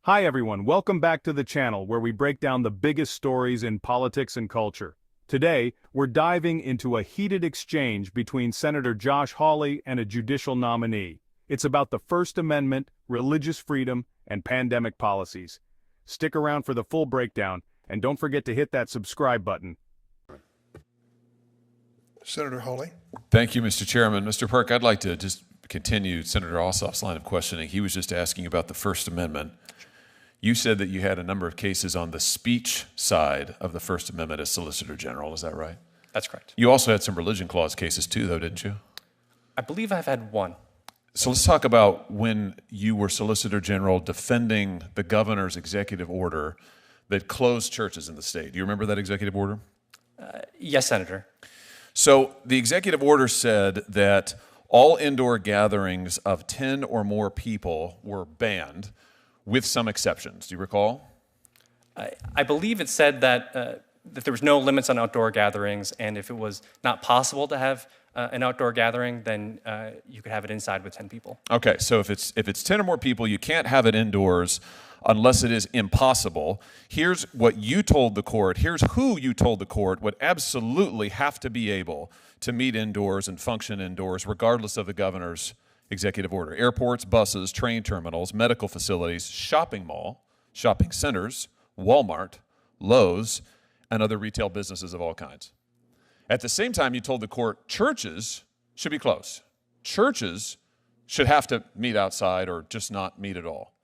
Hi everyone, welcome back to the channel where we break down the biggest stories in politics and culture. Today, we're diving into a heated exchange between Senator Josh Hawley and a judicial nominee. It's about the First Amendment, religious freedom, and pandemic policies. Stick around for the full breakdown, and don't forget to hit that subscribe button. Senator Hawley. Thank you, Mr. Chairman. Mr. Perk, I'd like to just continue Senator Ossoff's line of questioning. He was just asking about the First Amendment. You said that you had a number of cases on the speech side of the First Amendment as Solicitor General. Is that right? That's correct. You also had some religion clause cases too, though, didn't you? I believe I've had one. So let's talk about when you were Solicitor General defending the governor's executive order that closed churches in the state. Do you remember that executive order? Yes, Senator. So the executive order said that all indoor gatherings of 10 or more people were banned, with some exceptions. Do you recall? I believe it said that there was no limits on outdoor gatherings, and if it was not possible to have an outdoor gathering, then you could have it inside with 10 people. Okay, so if it's 10 or more people, you can't have it indoors unless it is impossible. Here's what you told the court. Here's who you told the court would absolutely have to be able to meet indoors and function indoors, regardless of the governor's executive order. Airports, buses, train terminals, medical facilities, shopping centers, Walmart, Lowe's, and other retail businesses of all kinds. At the same time, you told the court churches should be closed. Churches should have to meet outside or just not meet at all.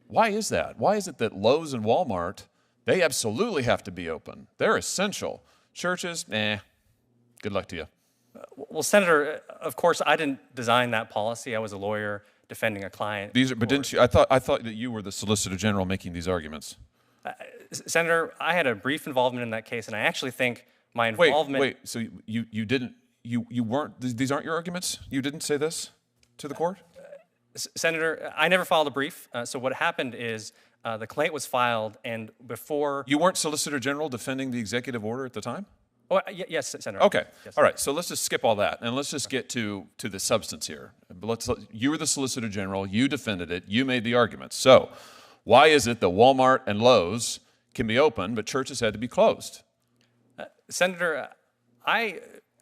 Why is that? Why is it that Lowe's and Walmart, they absolutely have to be open? They're essential. Churches, good luck to you. Well, Senator, of course, I didn't design that policy. I was a lawyer defending a client. But didn't you? I thought that you were the Solicitor General making these arguments. Senator, I had a brief involvement in that case, and I actually think my involvement. Wait. So you didn't? You weren't? These aren't your arguments? You didn't say this to the court? Senator, I never filed a brief. So what happened is the complaint was filed, and before you weren't Solicitor General defending the executive order at the time. Oh, yes, Senator. Okay. Yes. All right. So let's just skip all that, and let's just get to the substance here. You were the Solicitor General. You defended it. You made the arguments. So why is it that Walmart and Lowe's can be open, but churches had to be closed? Senator, I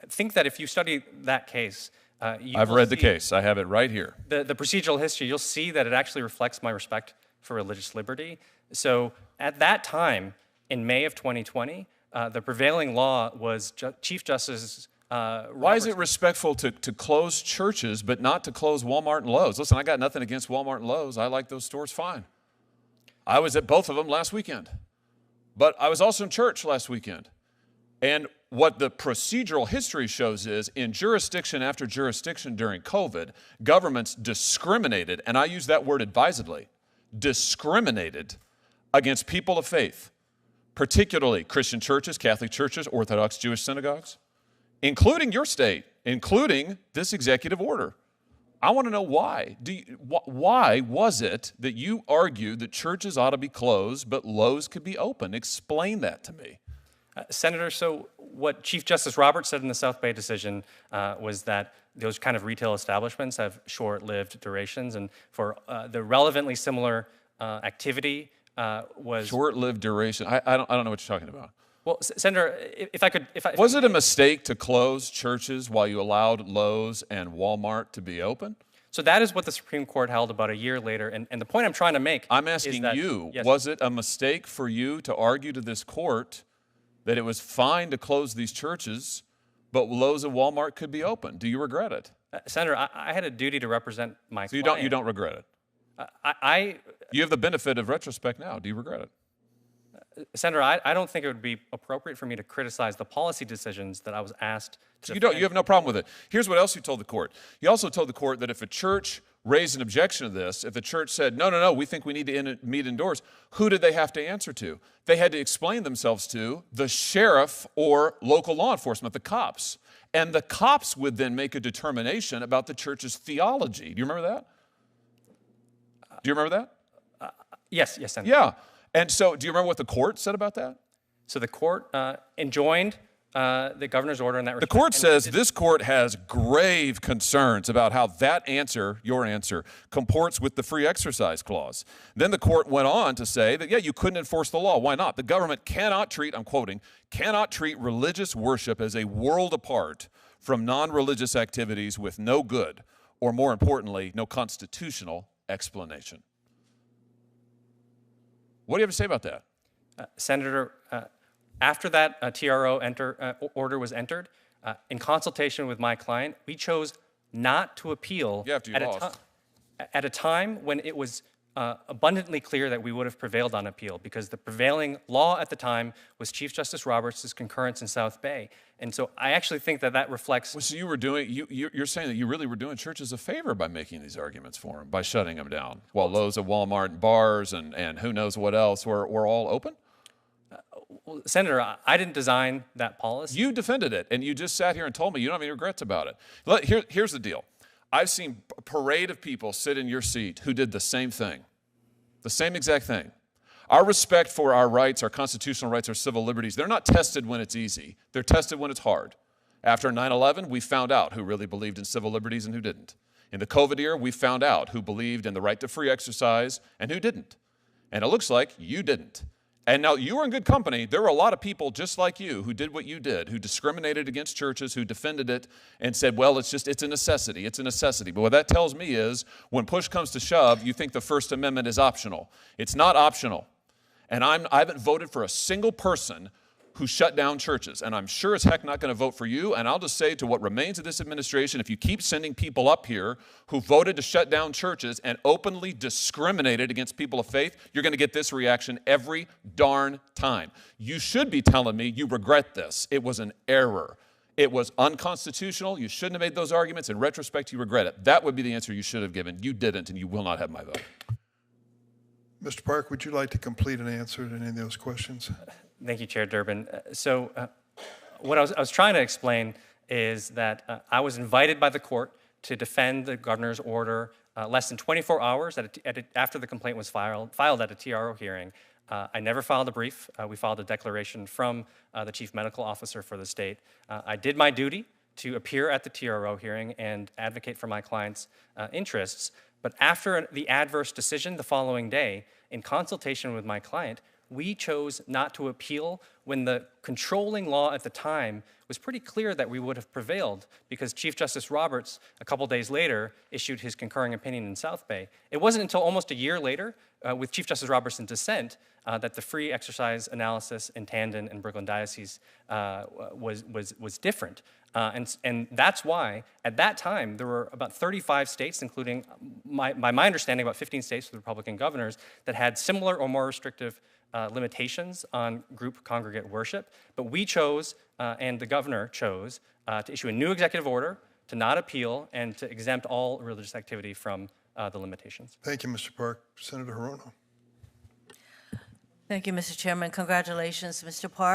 think that if you study that case, I've read the case. I have it right here. The procedural history, you'll see that it actually reflects my respect for religious liberty. So at that time, in May of 2020, the prevailing law was Chief Justice Why is it respectful to close churches but not to close Walmart and Lowe's? Listen, I got nothing against Walmart and Lowe's. I like those stores fine. I was at both of them last weekend. But I was also in church last weekend. And what the procedural history shows is in jurisdiction after jurisdiction during COVID, governments discriminated, and I use that word advisedly, discriminated against people of faith, particularly Christian churches, Catholic churches, Orthodox Jewish synagogues, including your state, including this executive order. I want to know why. Why was it that you argued that churches ought to be closed but Lowe's could be open? Explain that to me. Senator, so what Chief Justice Roberts said in the South Bay decision was that those kind of retail establishments have short-lived durations, and for the relevantly similar activity was short-lived duration. I don't know what you're talking about. Well, Senator, if I could, was it a mistake to close churches while you allowed Lowe's and Walmart to be open? So that is what the Supreme Court held about a year later, and the point I'm trying to make. I'm asking you, yes. Was it a mistake for you to argue to this court that it was fine to close these churches, but Lowe's and Walmart could be open? Do you regret it? Senator, I had a duty to represent my client. You don't regret it? You have the benefit of retrospect now. Do you regret it? Senator, I don't think it would be appropriate for me to criticize the policy decisions that I was asked to defend. You have no problem with it. Here's what else you told the court. You also told the court that if a church raised an objection to this, if the church said, no, we think we need to meet indoors, who did they have to answer to? They had to explain themselves to the sheriff or local law enforcement, the cops. And the cops would then make a determination about the church's theology. Do you remember that? Do you remember that? Yes, Senator. Yeah. And so do you remember what the court said about that? So the court enjoined the governor's order in that The respect. court says this court has grave concerns about how that answer, your answer, comports with the free exercise clause. Then the court went on to say that, yeah, you couldn't enforce the law. Why not? The government cannot treat, I'm quoting, cannot treat religious worship as a world apart from non-religious activities with no good, or more importantly, no constitutional explanation. What do you have to say about that? Senator, after that TRO order was entered, in consultation with my client, we chose not to appeal Yeah, after you lost. At a time when it was abundantly clear that we would have prevailed on appeal, because the prevailing law at the time was Chief Justice Roberts' concurrence in South Bay. And so I actually think that that reflects... Well, so you were doing, you're saying that you really were doing churches a favor by making these arguments for them, by shutting them down, while Lowe's and Walmart and bars and who knows what else were all open? Well, Senator, I didn't design that policy. You defended it, and you just sat here and told me you don't have any regrets about it. Here's the deal. I've seen a parade of people sit in your seat who did the same thing, the same exact thing. Our respect for our rights, our constitutional rights, our civil liberties, they're not tested when it's easy. They're tested when it's hard. After 9/11, we found out who really believed in civil liberties and who didn't. In the COVID era, we found out who believed in the right to free exercise and who didn't. And it looks like you didn't. And now you were in good company. There were a lot of people just like you who did what you did, who discriminated against churches, who defended it and said, well, it's a necessity. It's a necessity. But what that tells me is when push comes to shove, you think the First Amendment is optional. It's not optional. And I haven't voted for a single person who shut down churches. And I'm sure as heck not going to vote for you. And I'll just say to what remains of this administration, if you keep sending people up here who voted to shut down churches and openly discriminated against people of faith, you're going to get this reaction every darn time. You should be telling me you regret this. It was an error. It was unconstitutional. You shouldn't have made those arguments. In retrospect, you regret it. That would be the answer you should have given. You didn't, and you will not have my vote. Mr. Park, would you like to complete an answer to any of those questions? Thank you, Chair Durbin. What I was trying to explain is that I was invited by the court to defend the governor's order less than 24 hours after the complaint was filed at a TRO hearing. I never filed a brief. We filed a declaration from the chief medical officer for the state. I did my duty to appear at the TRO hearing and advocate for my client's interests. But after the adverse decision the following day, in consultation with my client, we chose not to appeal when the controlling law at the time was pretty clear that we would have prevailed because Chief Justice Roberts, a couple days later, issued his concurring opinion in South Bay. It wasn't until almost a year later, with Chief Justice Roberts in dissent, that the free exercise analysis in Tandon and Brooklyn Diocese was different. And that's why, at that time, there were about 35 states, including, by my understanding, about 15 states with Republican governors, that had similar or more restrictive limitations on group congregate worship. But we chose, and the governor chose, to issue a new executive order, to not appeal, and to exempt all religious activity from the limitations. Thank you, Mr. Park. Senator Hirono. Thank you, Mr. Chairman. Congratulations, Mr. Park.